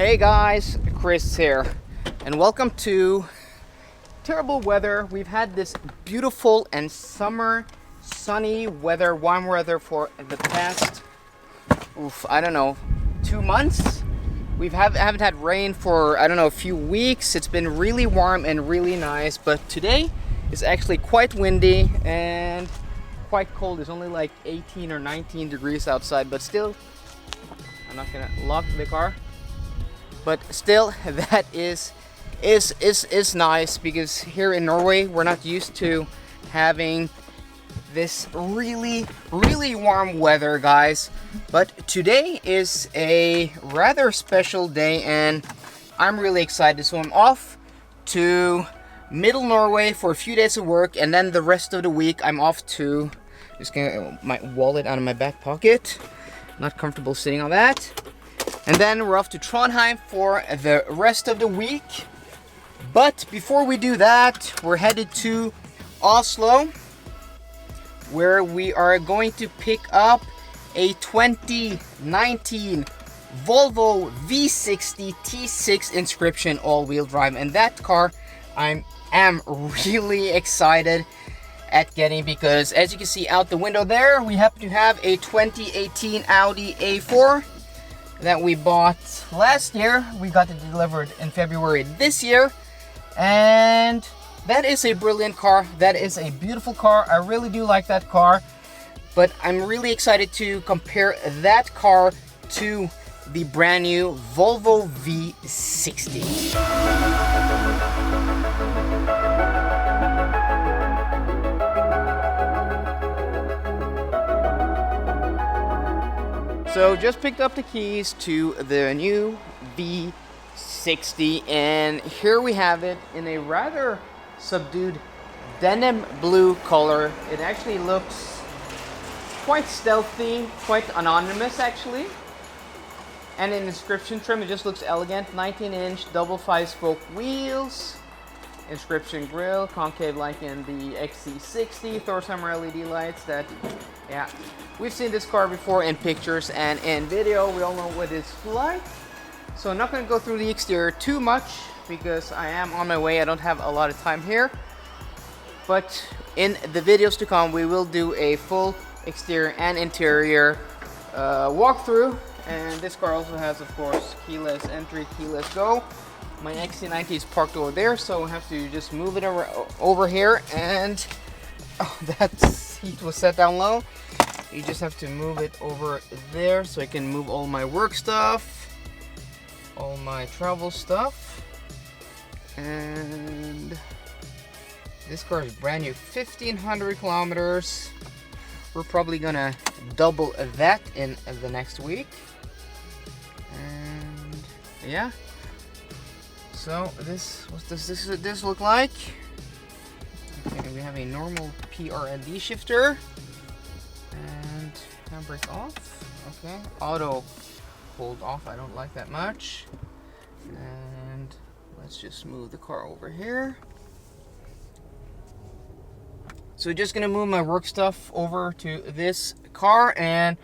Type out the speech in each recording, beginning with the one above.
Hey guys, Chris here, and welcome to terrible weather. We've had this beautiful and summer, sunny weather, warm weather for the past, I don't know, 2 months. Haven't had rain for, I don't know, a few weeks. It's been really warm and really nice, but today is actually quite windy and quite cold. It's only like 18 or 19 degrees outside, but still, I'm not gonna lock the car. But still, that is nice, because here in Norway we're not used to having this really warm weather, guys. But today is a rather special day and I'm really excited. So I'm off to Middle Norway for a few days of work, and then the rest of the week I'm off to, just gonna my wallet out of my back pocket, not comfortable sitting on that. And then we're off to Trondheim for the rest of the week. But before we do that, we're headed to Oslo, where we are going to pick up a 2019 Volvo V60 T6 Inscription all-wheel drive. And that car I am really excited at getting, because as you can see out the window there, we happen to have a 2018 Audi A4 that we bought last year. We got it delivered in February this year, and that is a brilliant car. That is a beautiful car. I really do like that car, but I'm really excited to compare that car to the brand new Volvo V60. So just picked up the keys to the new V60, and here we have it in a rather subdued denim blue color. It actually looks quite stealthy, quite anonymous actually. And in inscription trim, it just looks elegant. 19-inch double 5-spoke wheels, inscription grille, concave like in the XC60, Thorshammer LED lights. That, yeah, we've seen this car before in pictures and in video. We all know what it's like. So I'm not going to go through the exterior too much because I am on my way. I don't have a lot of time here. But in the videos to come, we will do a full exterior and interior walkthrough. And this car also has, of course, keyless entry, keyless go. My XC90 is parked over there, so I have to just move it over here, and that seat was set down low. You just have to move it over there so I can move all my work stuff, all my travel stuff. And this car is brand new, 1,500 kilometers. We're probably gonna double that in the next week. And yeah. So what does this look like? Okay, we have a normal PRND shifter and handbrake off. Okay, auto hold off. I don't like that much. And let's just move the car over here. So we're just gonna move my work stuff over to this car, and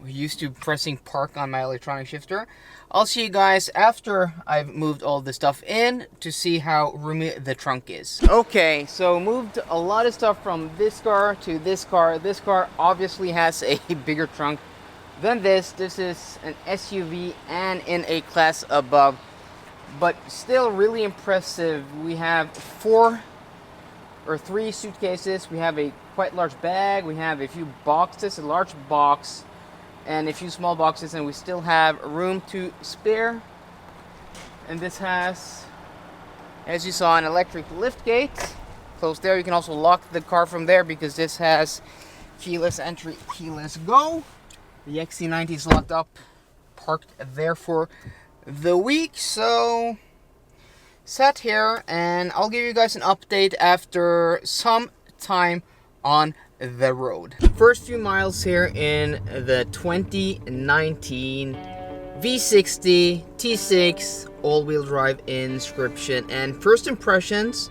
we're used to pressing park on my electronic shifter. I'll see you guys after I've moved all the stuff in to see how roomy the trunk is. Okay, so moved a lot of stuff from this car to this car. This car obviously has a bigger trunk than this. This is an SUV and in a class above, but still really impressive. We have 3 suitcases. We have a quite large bag. We have a few boxes, a large box, and a few small boxes, and we still have room to spare. And this has, as you saw, an electric lift gate close there. You can also lock the car from there because this has keyless entry, keyless go. The XC90 is locked up, parked there for the week. So sat here, and I'll give you guys an update after some time on the road. First few miles here in the 2019 V60 T6 all-wheel drive Inscription, and first impressions,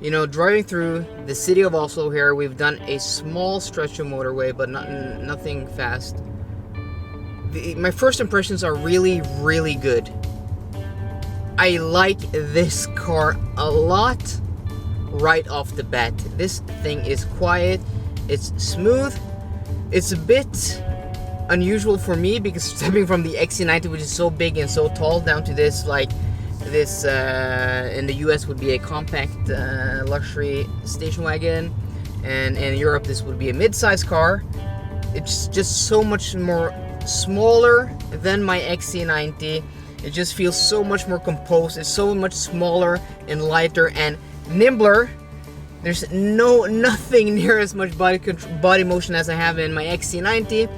You know, driving through the city of Oslo here, we've done a small stretch of motorway, but nothing fast. My first impressions are really, really good. I like this car a lot right off the bat. This thing is quiet, it's smooth, it's a bit unusual for me because stepping from the XC90, which is so big and so tall, down to this, like, this in the US would be a compact luxury station wagon, and in Europe this would be a mid-size car. It's just so much more smaller than my XC90. It just feels so much more composed. It's so much smaller and lighter and nimbler. There's nothing near as much body motion as I have in my XC90.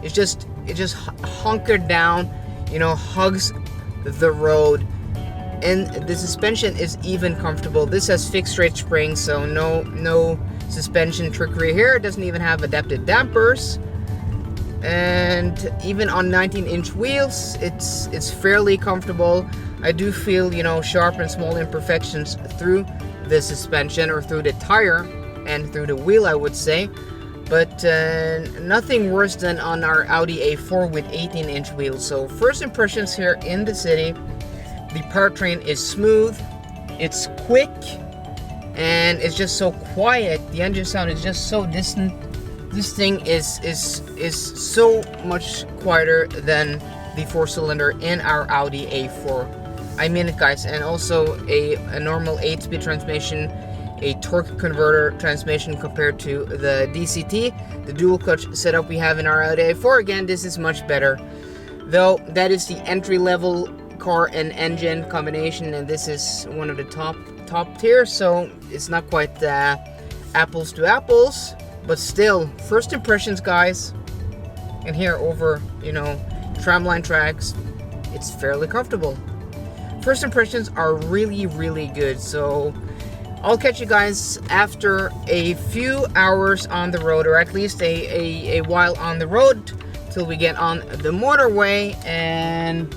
It just hunkered down, you know, hugs the road. And the suspension is even comfortable. This has fixed straight springs, so no suspension trickery here. It doesn't even have adaptive dampers. And even on 19-inch wheels, it's fairly comfortable. I do feel, you know, sharp and small imperfections through the suspension or through the tire and through the wheel, I would say. But nothing worse than on our Audi A4 with 18-inch wheels. So first impressions here in the city. The powertrain is smooth, it's quick, and it's just so quiet. The engine sound is just so distant. This thing is so much quieter than the 4-cylinder in our Audi A4. I mean it, guys. And also a normal 8-speed transmission, a torque converter transmission compared to the DCT, the dual clutch setup we have in our Audi A4. Again, this is much better, though that is the entry-level car and engine combination, and this is one of the top tier, so it's not quite apples to apples, but still, first impressions, guys. And here over, you know, tramline tracks, it's fairly comfortable. First impressions are really, really good. So I'll catch you guys after a few hours on the road, or at least a while on the road, till we get on the motorway and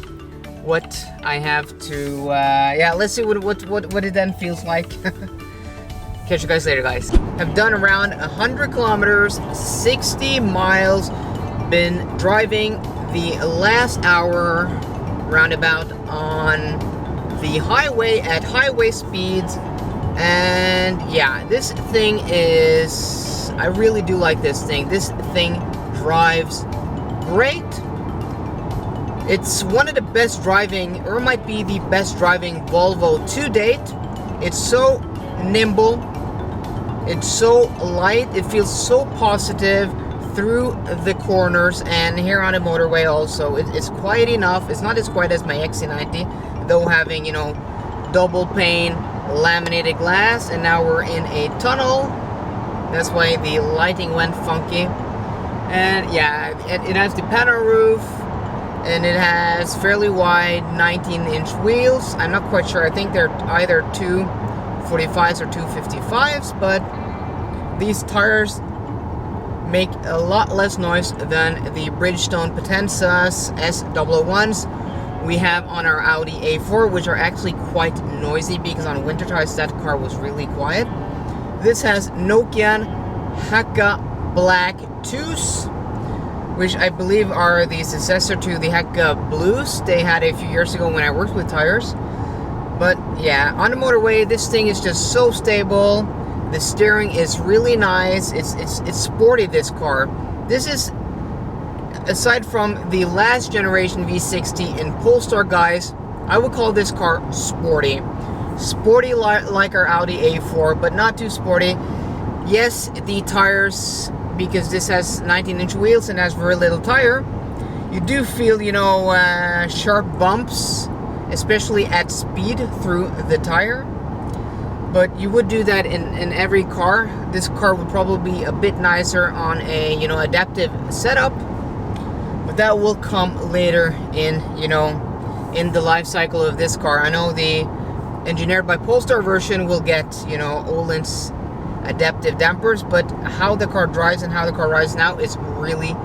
what I have to, yeah, let's see what it then feels like. Catch you guys later, guys. I've done around 100 kilometers, 60 miles, been driving the last hour roundabout on the highway at highway speeds, and yeah, this thing is, I really do like this thing. This thing drives great. It's one of the best driving, or might be the best driving Volvo to date. It's so nimble, it's so light, it feels so positive through the corners, and here on a motorway also. It's quiet enough. It's not as quiet as my XC90, though, having, you know, double pane laminated glass, and now we're in a tunnel. That's why the lighting went funky. And yeah, it has the panel roof, and it has fairly wide 19-inch wheels. I'm not quite sure. I think they're either 245s or 255s, but these tires make a lot less noise than the Bridgestone Potenzas S001s we have on our Audi A4, which are actually quite noisy because on winter tires that car was really quiet. This has Nokian Hakka Black 2s, which I believe are the successor to the Hakka Blues they had a few years ago when I worked with tires. But yeah, on the motorway, this thing is just so stable. The steering is really nice. It's sporty, this car. This is, aside from the last generation V60 in Polestar, guys, I would call this car sporty. Sporty like our Audi A4, but not too sporty. Yes, the tires, because this has 19-inch wheels and has very little tire, you do feel, you know, sharp bumps, especially at speed through the tire. But you would do that in every car. This car would probably be a bit nicer on a, you know, adaptive setup, but that will come later in, you know, in the life cycle of this car. I know the engineered by Polestar version will get, you know, Öhlins adaptive dampers, but how the car drives and how the car rides now is really,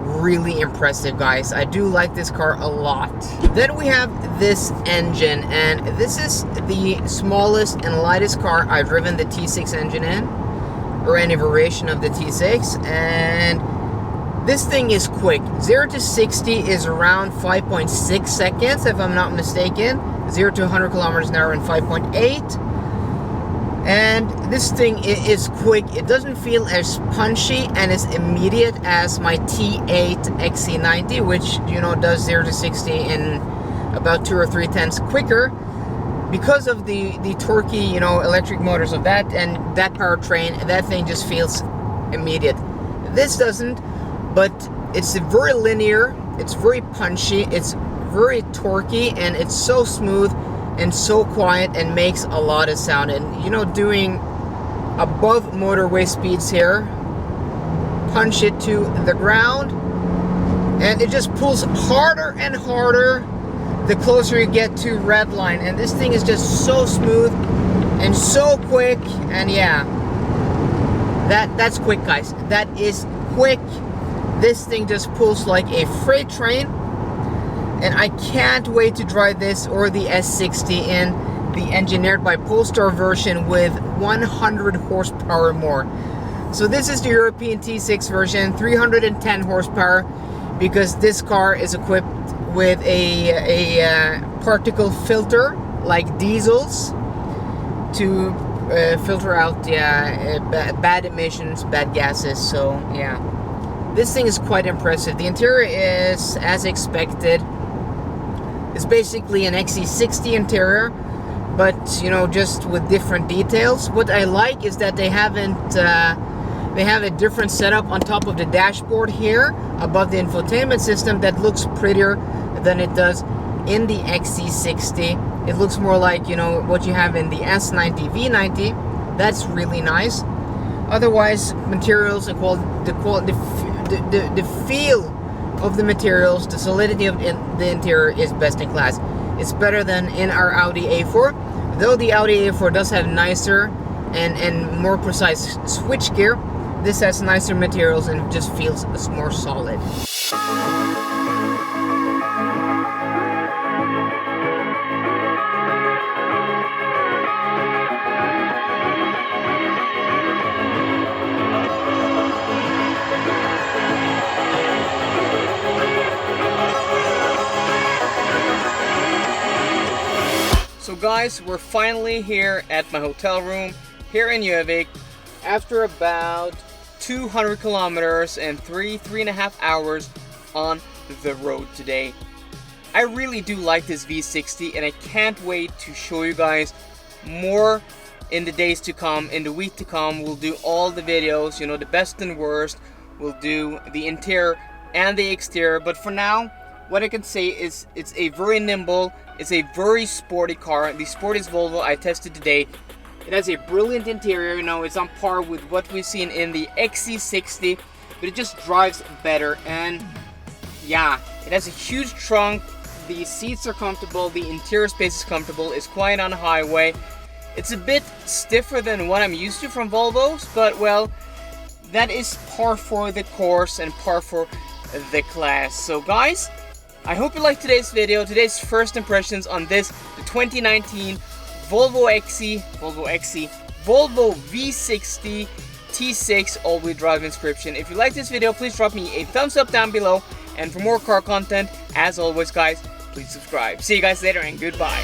really impressive, guys. I do like this car a lot. Then we have this engine, and this is the smallest and lightest car I've driven the T6 engine in, or any variation of the T6, and this thing is quick. 0 to 60 is around 5.6 seconds, if I'm not mistaken. 0 to 100 kilometers an hour in 5.8. And this thing is quick. It doesn't feel as punchy and as immediate as my T8 XC90, which, you know, does 0 to 60 in about 2 or 3 tenths quicker, because of the torquey, you know, electric motors of that and that powertrain. That thing just feels immediate. This doesn't, but it's very linear, it's very punchy, it's very torquey, and it's so smooth and so quiet and makes a lot of sound. And, you know, doing above motorway speeds here, punch it to the ground, and it just pulls harder and harder the closer you get to red line. And this thing is just so smooth and so quick. And yeah, that's quick, guys. That is quick. This thing just pulls like a freight train. And I can't wait to drive this or the S60 in the engineered by Polestar version with 100 horsepower more. So this is the European T6 version, 310 horsepower, because this car is equipped with a particle filter like diesels to filter out bad emissions, bad gases. So yeah, this thing is quite impressive. The interior is as expected. It's basically an XC60 interior, but, you know, just with different details. What I like is that they have a different setup on top of the dashboard here, above the infotainment system, that looks prettier than it does in the XC60. It looks more like, you know, what you have in the S90, V90. That's really nice. Otherwise, materials, the feel of the materials, the solidity of the interior is best in class. It's better than in our Audi A4, though the Audi A4 does have nicer and more precise switchgear. This has nicer materials and just feels more solid. So guys, we're finally here at my hotel room here in Gjøvik after about 200 kilometers and 3.5 hours on the road today. I really do like this V60, and I can't wait to show you guys more in the days to come, in the week to come. We'll do all the videos, you know, the best and worst. We'll do the interior and the exterior, but for now, what I can say is it's a very nimble, it's a very sporty car. The sportiest Volvo I tested today. It has a brilliant interior, you know, it's on par with what we've seen in the XC60, but it just drives better. And yeah, it has a huge trunk, the seats are comfortable, the interior space is comfortable, it's quiet on the highway. It's a bit stiffer than what I'm used to from Volvos, but well, that is par for the course and par for the class. So guys, I hope you liked today's video, today's first impressions on this, the 2019 Volvo V60 T6 all-wheel drive inscription. If you like this video, please drop me a thumbs up down below, and for more car content, as always guys, please subscribe. See you guys later and goodbye.